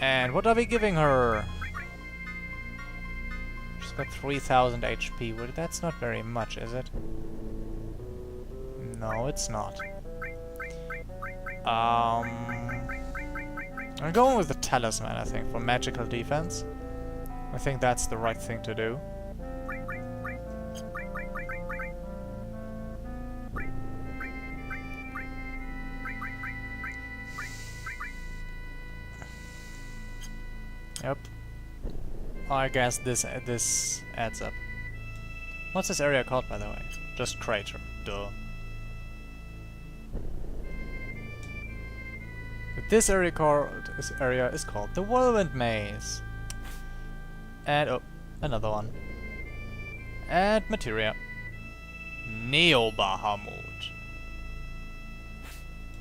And what are we giving her? She's got 3000 HP. Well, that's not very much, is it? No, it's not. I'm going with the talisman, I think, for magical defense. I think that's the right thing to do. Yep. I guess this adds up. What's this area called, by the way? Just crater. Duh. This area is called the Whirlwind Maze. And oh, another one. And materia. Neo Bahamut.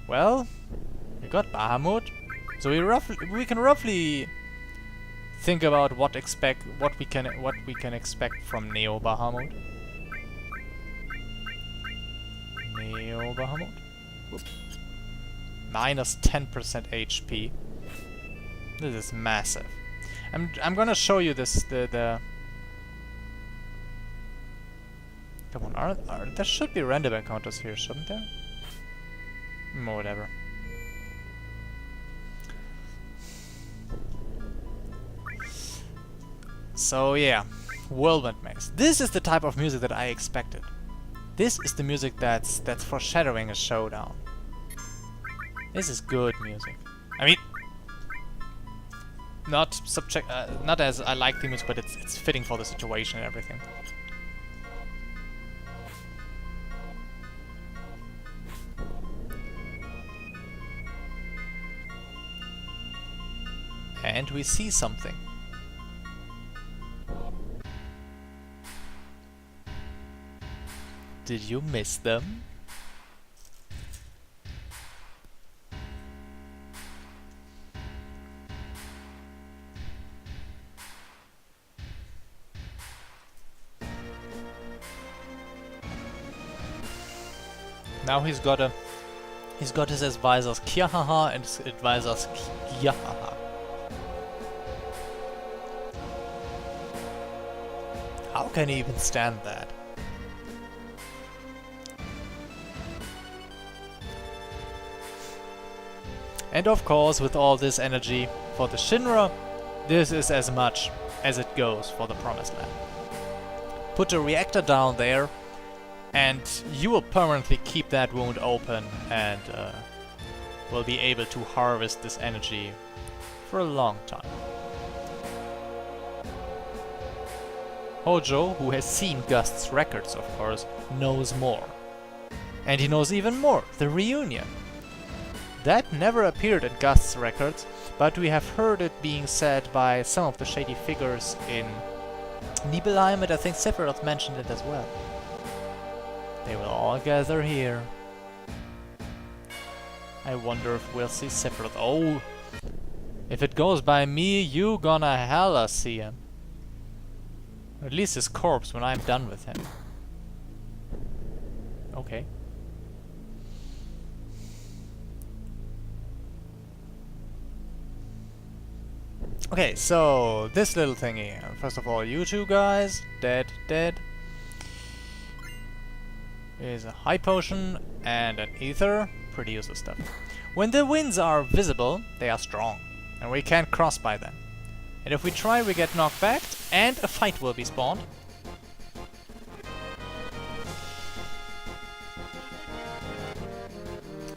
Well, we got Bahamut, so we can roughly think about what we can expect from Neo Bahamut. Neo Bahamut. Whoop. Minus 10% HP. This is massive. I'm gonna show you this the come on, there should be random encounters here, shouldn't there? Whatever. So yeah, Whirlwind Maze. This is the type of music that I expected. This is the music that's foreshadowing a showdown. This is good music. I mean, not as I like the music, but it's fitting for the situation and everything. And we see something. Did you miss them? Now he's got his advisors Kiahaha and his advisors Kiahaha. How can he even stand that? And of course, with all this energy for the Shinra, this is as much as it goes for the Promised Land. Put a reactor down there, and you will permanently keep that wound open and will be able to harvest this energy for a long time. Hojo, who has seen Gust's records, of course, knows more. And he knows even more, the reunion. That never appeared in Gust's records, but we have heard it being said by some of the shady figures in Nibelheim, and I think Sephiroth mentioned it as well. They will all gather here. I wonder if we'll see Sephiroth. Oh! If it goes by me, you gonna hella see him. Or at least his corpse when I'm done with him. Okay. Okay, so this little thingy. First of all, you two guys, dead. Is a high potion and an ether. Pretty useless stuff. When the winds are visible, they are strong, and we can't cross by them. And if we try, we get knocked back, and a fight will be spawned.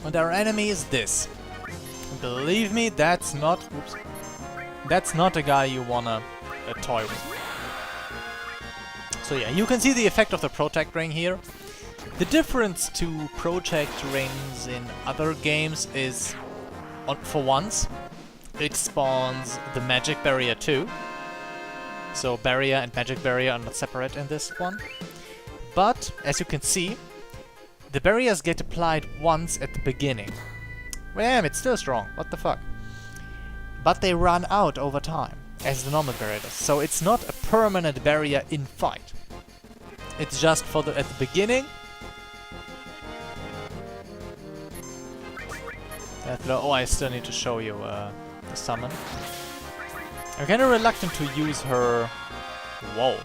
And our enemy is this. Believe me, that's not... Oops. That's not a guy you wanna toy with. So yeah, you can see the effect of the Protect Ring here. The difference to Protect Rings in other games is, for once, it spawns the Magic Barrier too. So Barrier and Magic Barrier are not separate in this one. But, as you can see, the barriers get applied once at the beginning. Damn, it's still strong, what the fuck. But they run out over time, as the normal barrier does. So it's not a permanent barrier in fight. It's just for at the beginning. Oh, I still need to show you the summon. I'm kinda reluctant to use her... Whoa.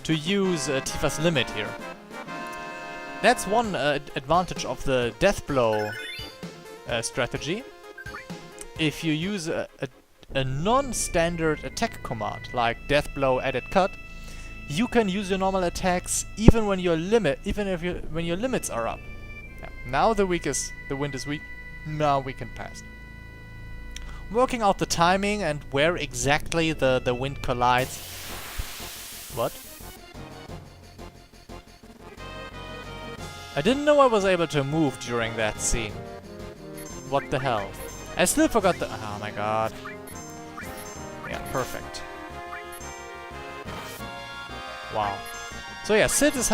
To use Tifa's limit here. That's one advantage of the death blow strategy. If you use a non-standard attack command, like death blow added cut, you can use your normal attacks even when your when your limits are up. Yeah. Now the wind is weak. Now we can pass. Working out the timing and where exactly the wind collides. What? I didn't know I was able to move during that scene. What the hell? I still forgot the... Oh my god. Yeah, perfect. Wow. So yeah, Sid is...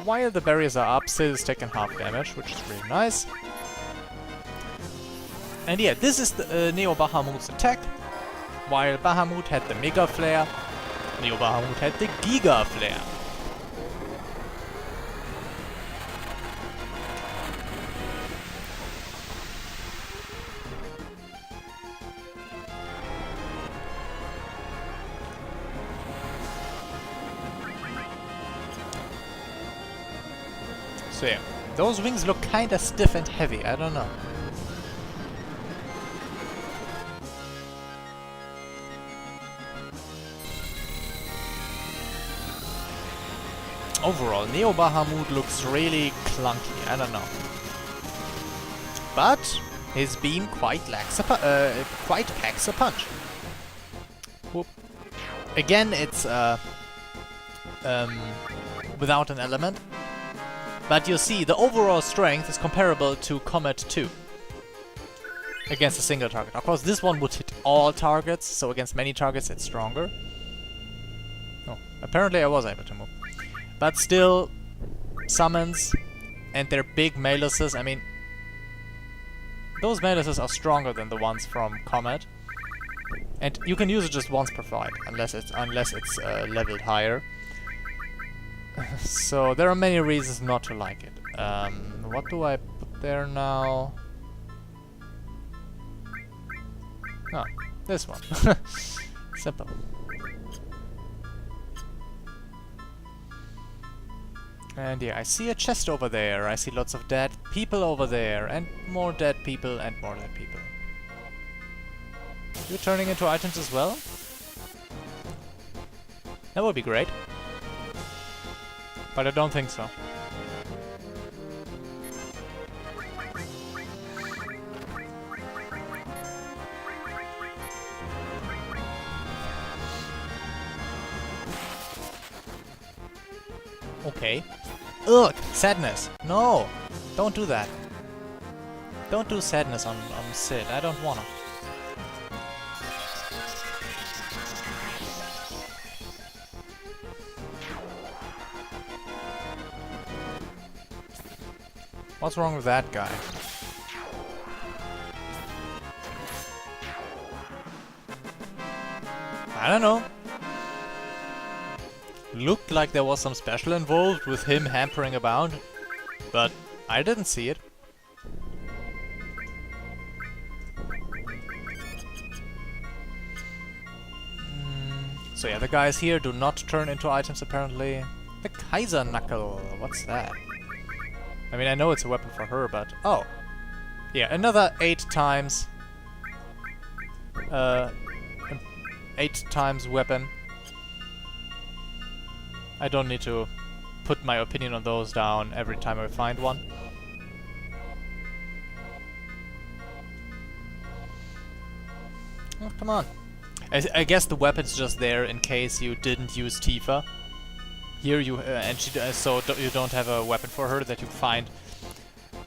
while the barriers are up, Sid is taking half damage, which is really nice. And yeah, this is the Neo Bahamut's attack. While Bahamut had the Mega Flare, Neo Bahamut had the Giga Flare. So yeah, those wings look kinda stiff and heavy, I don't know. Overall, Neo Bahamut looks really clunky, I don't know. But his beam quite packs a punch. Whoop. Again, it's without an element. But you see, the overall strength is comparable to Comet 2 against a single target. Of course, this one would hit all targets, so against many targets it's stronger. Oh, apparently I was able to move. But still, summons and their big Maluses, I mean, those Maluses are stronger than the ones from Comet. And you can use it just once per fight, unless it's leveled higher. So there are many reasons not to like it. What do I put there now? Oh, this one. Simple. And yeah, I see a chest over there. I see lots of dead people over there. And more dead people and more dead people. You're turning into items as well? That would be great. But I don't think so. Okay. Ugh! Sadness! No! Don't do that. Don't do sadness on Sid. I don't wanna. What's wrong with that guy? I don't know. Looked like there was some special involved with him hampering about, but I didn't see it. So yeah, the guys here do not turn into items apparently. The Kaiser Knuckle, what's that? I mean, I know it's a weapon for her, but... Oh! Yeah, another 8 times... 8 times weapon. I don't need to put my opinion on those down every time I find one. Oh, come on. I guess the weapon's just there in case you didn't use Tifa. Here you and she so you don't have a weapon for her, that you find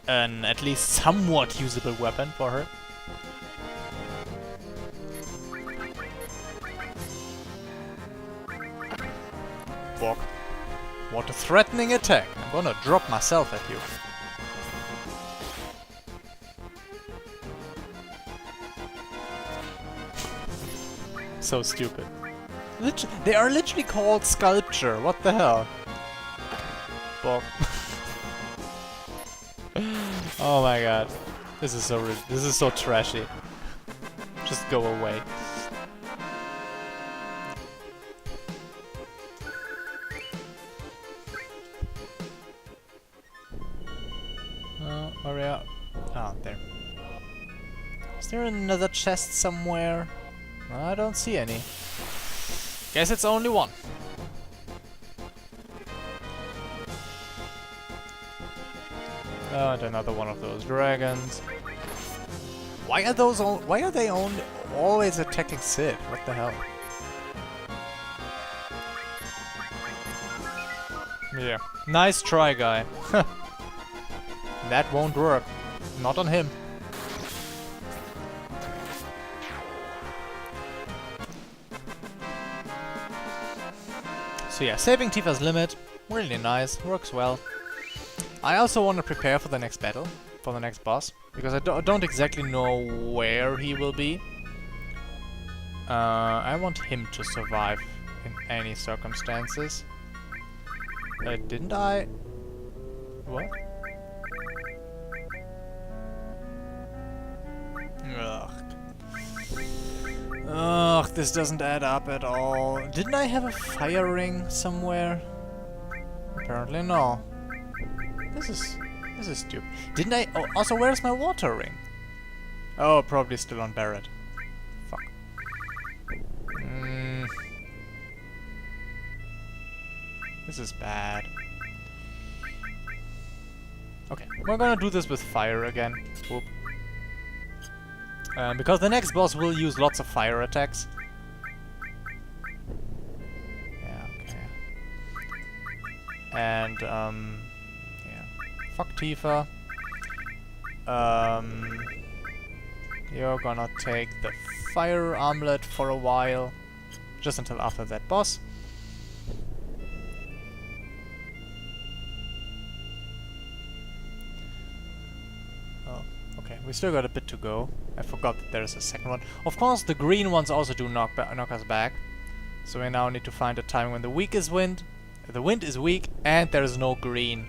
an at least somewhat usable weapon for her. Walk. What a threatening attack! I'm gonna drop myself at you. So stupid. They are literally called sculpture. What the hell? Well. Oh my god. This is so trashy. Just go away. Is there another chest somewhere? I don't see any. Guess it's only one. And another one of those dragons. Why are those? Why are they only always attacking Sid? What the hell? Yeah, nice try, guy. That won't work. Not on him. So yeah, saving Tifa's limit, really nice, works well. I also want to prepare for the next battle, for the next boss, because I don't exactly know where he will be. I want him to survive in any circumstances. Didn't I? What? Ugh. Ugh, this doesn't add up at all. Didn't I have a fire ring somewhere? Apparently no. This is stupid. Didn't I? Oh, also, where's my water ring? Oh, probably still on Barret. Fuck. This is bad. Okay, we're gonna do this with fire again. Whoop. Because the next boss will use lots of fire attacks. Yeah, okay. And, yeah. Fuck Tifa. You're gonna take the fire armlet for a while. Just until after that boss. Okay, we still got a bit to go. I forgot that there's a second one. Of course, the green ones also do knock us back. So we now need to find a time when the wind is weak, and there is no green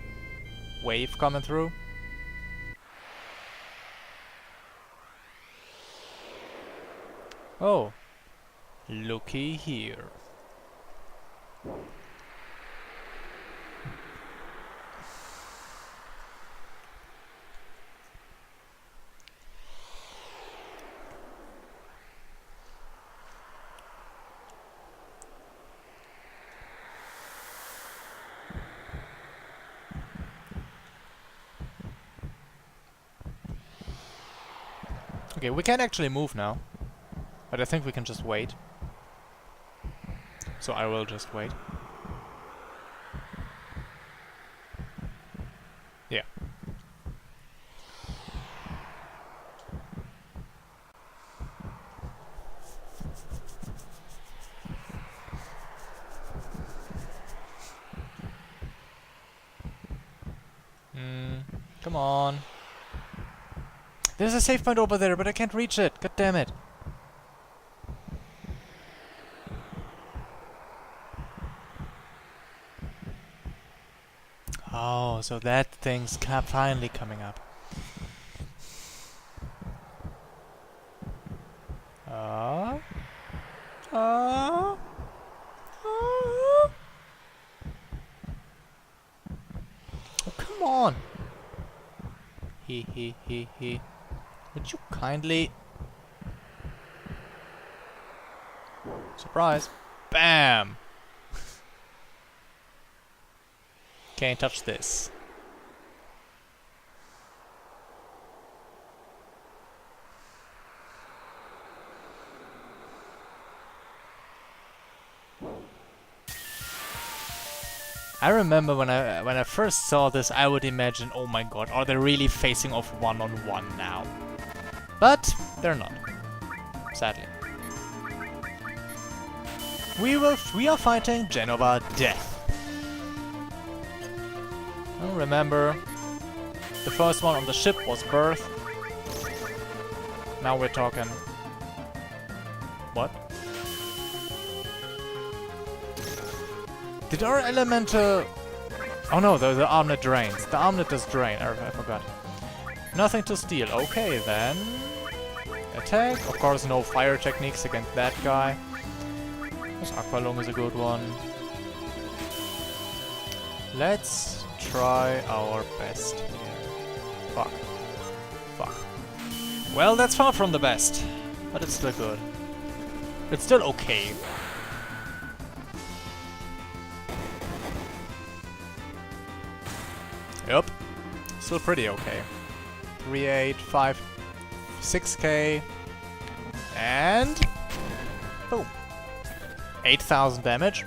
wave coming through. Oh, looky here. Okay, we can actually move now, but I think we can just wait. So I will just wait. Yeah. Come on. There's a save point over there, but I can't reach it. God damn it. Oh, so that thing's finally coming up. Oh, come on. He. Would you kindly... Surprise. Bam! Can't touch this. I remember when I first saw this, I would imagine, oh my god, are they really facing off one-on-one now? But they're not, sadly. We are fighting Genova Death. Oh, remember, the first one on the ship was Birth. Now we're talking... What? Did our elemental... Oh no, the armlet drains. The armlet does drain, I forgot. Nothing to steal. Okay, then... Attack. Of course, no fire techniques against that guy. This Aqualung is a good one. Let's try our best here. Fuck. Fuck. Well, that's far from the best, but it's still good. It's still okay. Yep. Still pretty okay. 3, 8, 5, 6k. And... boom. 8,000 damage.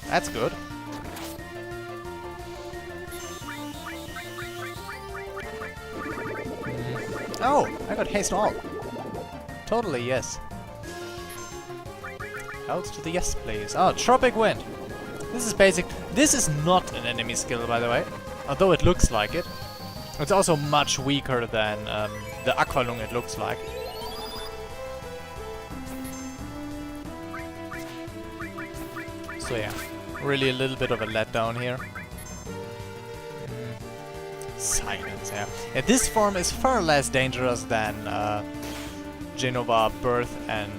That's good. Oh, I got haste all. Totally, yes. Else to the yes, please. Oh, Tropic Wind. This is basic. This is not an enemy skill, by the way. Although it looks like it. It's also much weaker than the Aqualung it looks like. So yeah, really a little bit of a letdown here. Silence, yeah. And this form is far less dangerous than Genova, Birth, and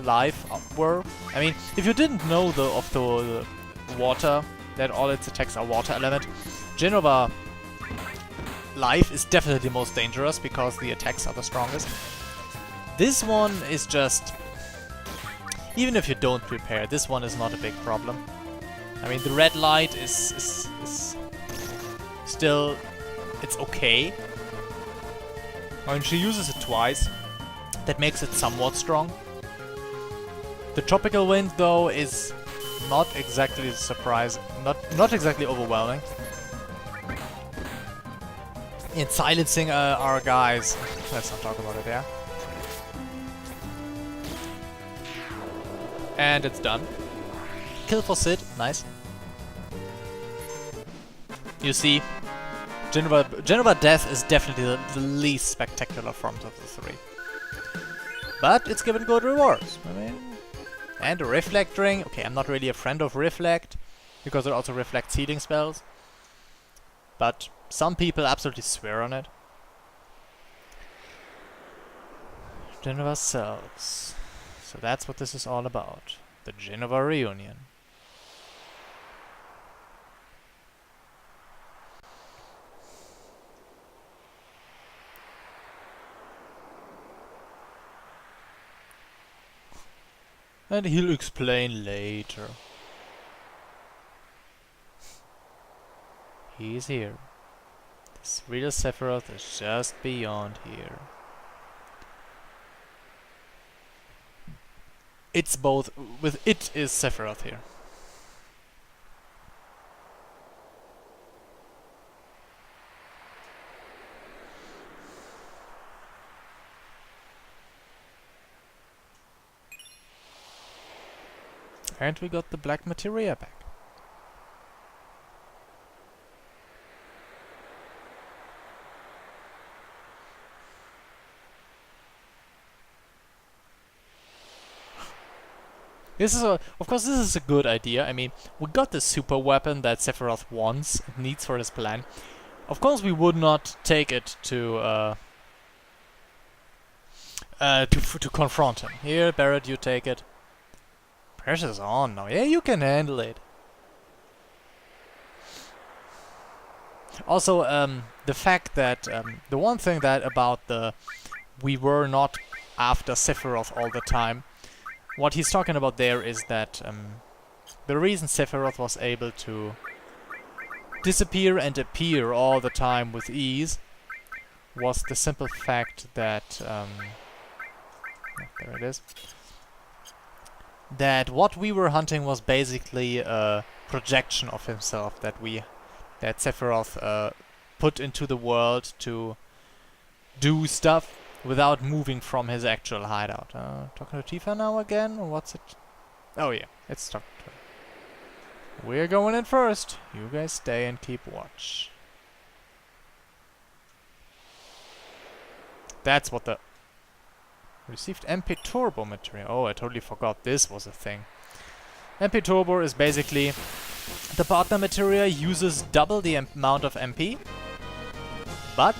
Life were. I mean, if you didn't know of the water, that all its attacks are water element, Genova Life is definitely the most dangerous because the attacks are the strongest. This one is just... even if you don't prepare, this one is not a big problem. I mean, the red light is still... it's okay. I mean, she uses it twice. That makes it somewhat strong. The Tropical Wind, though, is not exactly not exactly overwhelming. In silencing our guys. Let's not talk about it, yeah? And it's done. Kill for Sid, nice. You see, Genova Death is definitely the least spectacular forms of the three. But it's given good rewards, I mean... and a Reflect Ring. Okay, I'm not really a friend of Reflect, because it also reflects healing spells. But some people absolutely swear on it. Genova Selves. So that's what this is all about. The Genova reunion. And he'll explain later. He's here. This real Sephiroth is just beyond here. It's both. With it is Sephiroth here. And we got the black materia back. This is of course, this is a good idea. I mean, we got the super weapon that Sephiroth wants and needs for his plan. Of course, we would not take it to confront him. Here, Barret, you take it. Pressure's on now. Yeah, you can handle it. Also, the fact that the one thing that about the we were not after Sephiroth all the time. What he's talking about there is that the reason Sephiroth was able to disappear and appear all the time with ease was the simple fact that there it is. That what we were hunting was basically a projection of himself that Sephiroth put into the world to do stuff without moving from his actual hideout. Talking to Tifa now again, or what's it? Oh yeah, it's talking to her. We're going in first. You guys stay and keep watch. That's what the... Received MP Turbo material. Oh, I totally forgot this was a thing. MP Turbo is basically... the partner material uses double the amount of MP, but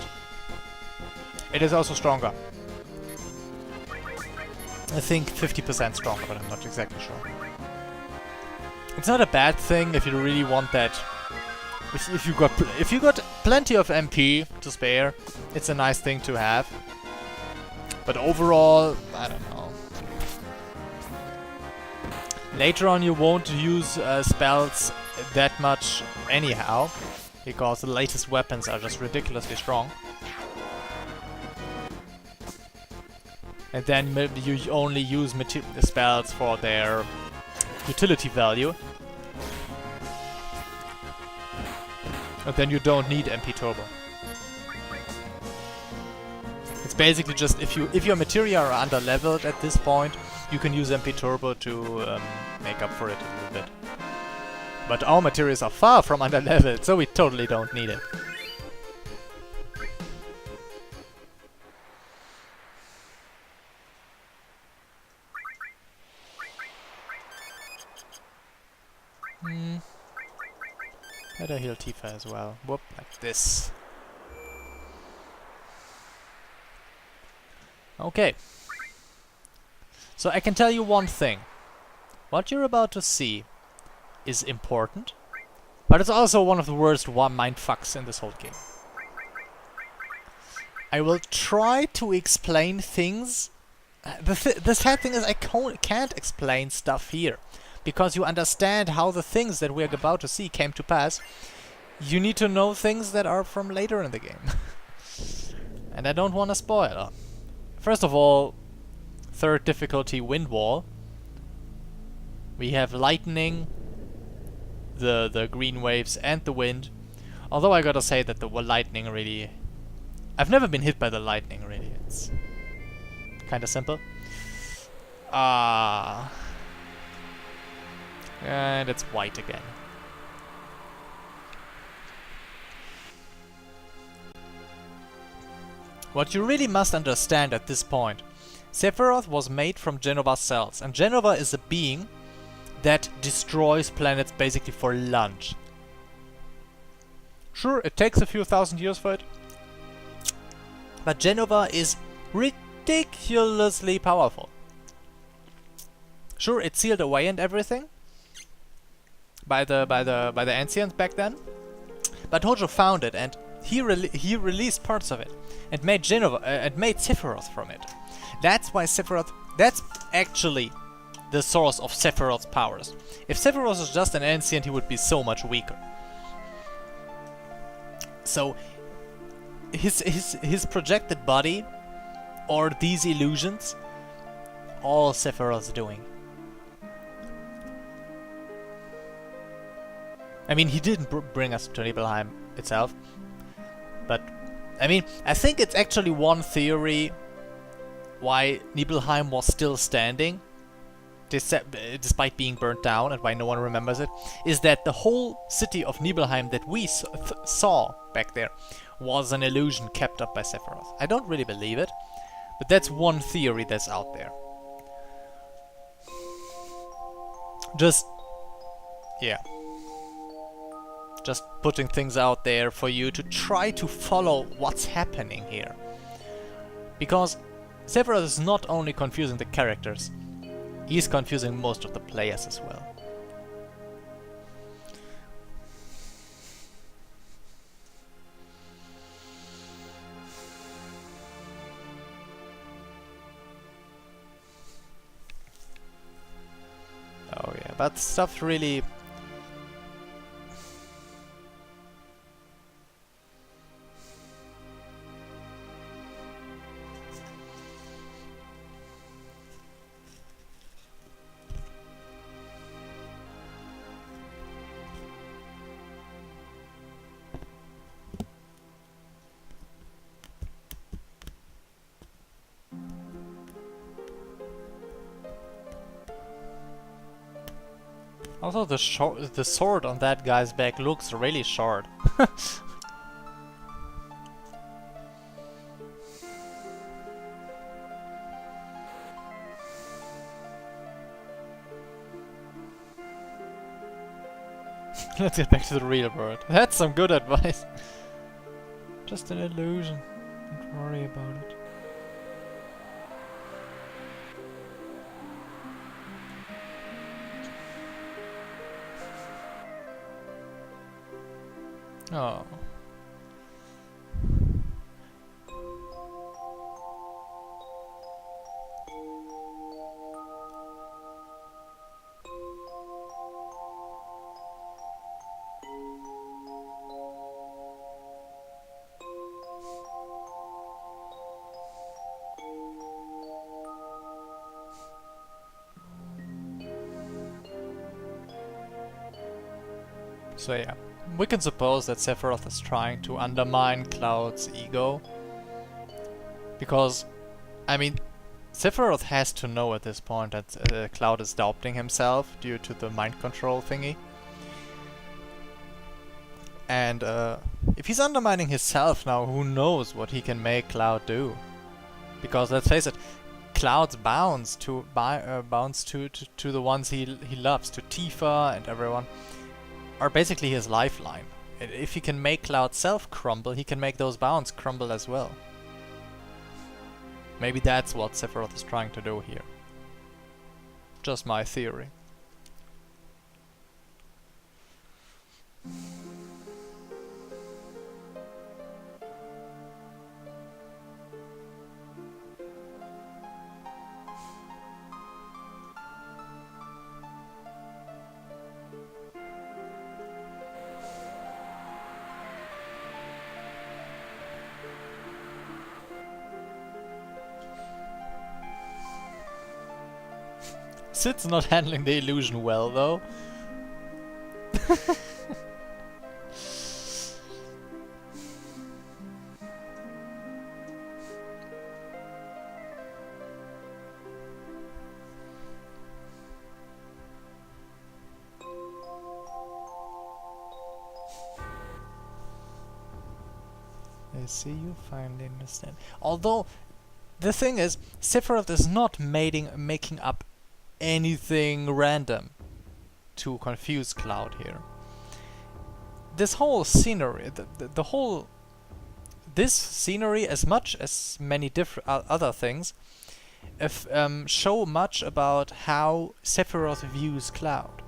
it is also stronger. I think 50% stronger, but I'm not exactly sure. It's not a bad thing if you really want that. If you got plenty of MP to spare. It's a nice thing to have. But overall, I don't know. Later on you won't use spells that much anyhow, because the latest weapons are just ridiculously strong. And then maybe you only use spells for their utility value. And then you don't need MP Turbo. It's basically just if your materia are under leveled at this point, you can use MP Turbo to make up for it a little bit. But our materials are far from under leveled, so we totally don't need it. Better heal Tifa as well. Whoop, like this. Okay. So I can tell you one thing. What you're about to see is important, but it's also one of the worst mindfucks in this whole game. I will try to explain things. The sad thing is I can't explain stuff here. Because you understand how the things that we're about to see came to pass, you need to know things that are from later in the game. And I don't want to spoil. First of all, 3rd difficulty wind wall. We have lightning, the green waves and the wind. Although I gotta say that the lightning really... I've never been hit by the lightning really. It's kinda simple. And it's white again. What you really must understand at this point, Sephiroth was made from Jenova cells, and Jenova is a being that destroys planets basically for lunch. Sure, it takes a few thousand years for it, but Jenova is ridiculously powerful. Sure, it's sealed away and everything, by the ancients back then, but Hojo found it and he released parts of it and made made Sephiroth from it. That's why Sephiroth. That's actually the source of Sephiroth's powers. If Sephiroth was just an ancient, he would be so much weaker. So his projected body or these illusions, all Sephiroth's doing. I mean, he didn't bring us to Nibelheim itself, but I mean, I think it's actually one theory why Nibelheim was still standing, despite being burnt down, and why no one remembers it, is that the whole city of Nibelheim that we saw back there was an illusion kept up by Sephiroth. I don't really believe it, but that's one theory that's out there. Just, yeah. Just putting things out there for you to try to follow what's happening here. Because Sephiroth is not only confusing the characters, he's confusing most of the players as well. Oh yeah, but stuff really... Also, the sword on that guy's back looks really short. Let's get back to the real world. That's some good advice. Just an illusion. Don't worry about it. Oh. So yeah, we can suppose that Sephiroth is trying to undermine Cloud's ego. Because, I mean, Sephiroth has to know at this point that Cloud is doubting himself due to the mind control thingy. And if he's undermining himself now, who knows what he can make Cloud do? Because let's face it, Cloud's bounds to the ones he loves, to Tifa and everyone, are basically his lifeline. And if he can make Cloud self crumble, he can make those bounds crumble as well. Maybe that's what Sephiroth is trying to do here. Just my theory. Sid's not handling the illusion well, though. I see you finally understand. Although, the thing is, Sephiroth is not making up anything random to confuse Cloud here. This whole scenery, this scenery, as much as many different other things, show much about how Sephiroth views Cloud.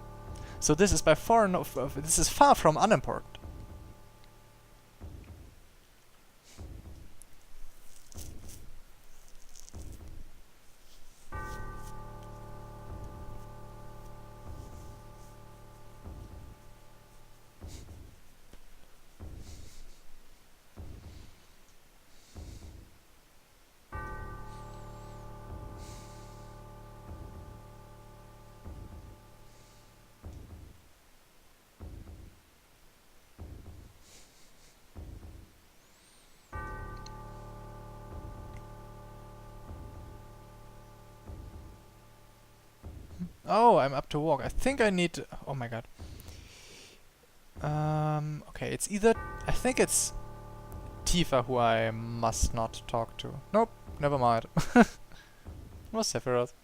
So this is by far this is far from unimportant. Oh, I'm up to walk. I think I need to... Oh my god. Okay, it's either... I think it's Tifa who I must not talk to. Nope, never mind. It was Sephiroth.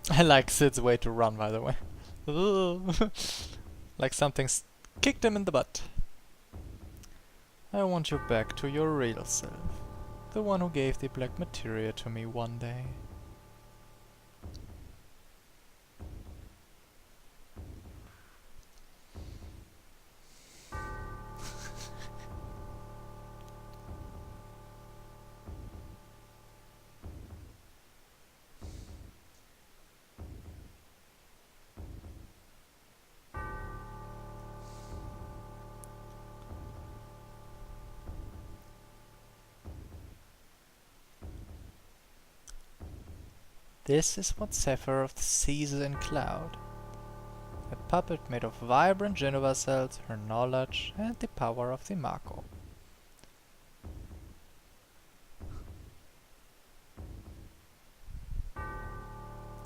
I like Sid's way to run, by the way. Like something's kicked him in the butt. I want you back to your real self. The one who gave the black materia to me one day. This is what Sephiroth sees in Cloud. A puppet made of vibrant Genova cells, her knowledge, and the power of the Mako.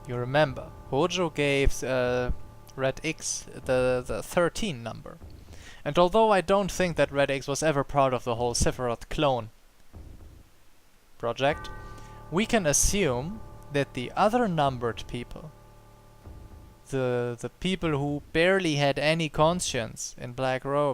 You remember, Hojo gave Red X the 13 number. And although I don't think that Red X was ever proud of the whole Sephiroth clone project, we can assume that the other numbered people, the people who barely had any conscience in black robe,